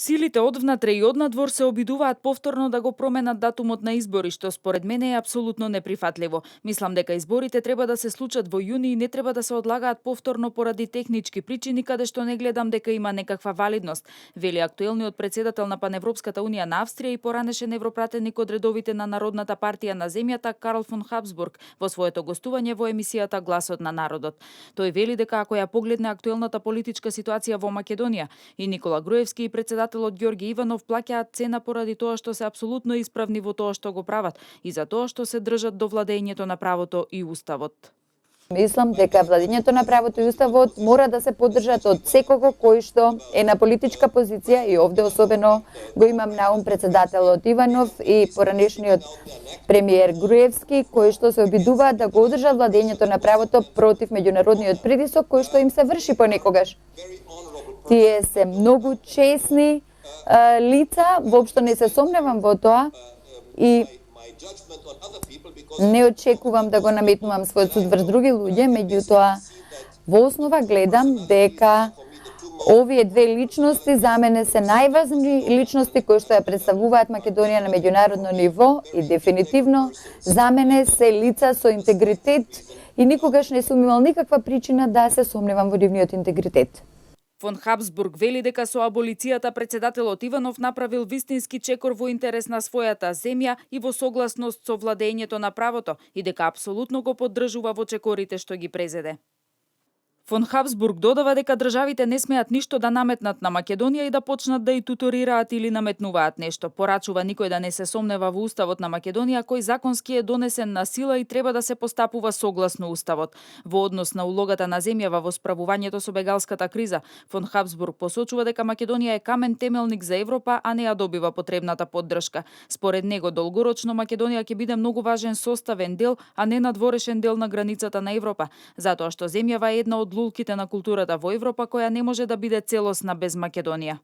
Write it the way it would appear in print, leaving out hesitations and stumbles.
Силите одвнатре и однадвор се обидуваат повторно да го променат датумот на избори, што според мене е апсолутно неприфатливо. Мислам дека изборите треба да се случат во јуни и не треба да се одлагаат повторно поради технички причини, каде што не гледам дека има некаква валидност, вели актуелниот претседател на Паневропската унија на Австрија и поранешен европратеник од редовите на Народната партија на земјата Карл фон Хабсбург во своето гостување во емисијата Гласот на народот. Тој вели дека ако ја погледне актуелната политичка ситуација во Македонија, и Никола Груевски и претседателот Ѓорги Иванов плаќаат цена поради тоа што се апсолутно исправни во тоа што го прават и за тоа што се држат до владењето на правото и уставот. Мислам дека владењето на правото и уставот мора да се поддржат од секого кој што е на политичка позиција и овде особено го имам на ум претседателот Иванов и поранешниот премиер Груевски, кои што се обидуваат да го одржат владењето на правото против меѓународниот притисок кој што им се врши понекогаш. Тие се многу честни лица, воопшто не се сомневам во тоа и не очекувам да го наметнувам својот суд врз други луѓе, меѓутоа во основа гледам дека овие две личности за мене се најважни личности кои што ја представуваат Македонија на меѓународно ниво и дефинитивно за мене се лица со интегритет и никогаш не сум имал никаква причина да се сомневам во нивниот интегритет. Фон Хабсбург вели дека со аболицијата претседателот Иванов направил вистински чекор во интерес на својата земја и во согласност со владењето на правото и дека апсолутно го поддржува во чекорите што ги презеде. Фон Хабсбург додава дека државите не смеат ништо да наметнат на Македонија и да почнат да ја туторираат или наметнуваат нешто. Порачува никој да не се сомнева во уставот на Македонија, кој законски е донесен на сила и треба да се постапува согласно уставот. Во однос на улогата на земјава во справувањето со бегалската криза, фон Хабсбург посочува дека Македонија е камен темелник за Европа, а не ја добива потребната поддршка. Според него долгорочно Македонија ќе биде многу важен составен дел, а не надворешен дел на границата на Европа, затоа што земјава е една од лулките на културата во Европа која не може да биде целосна без Македонија.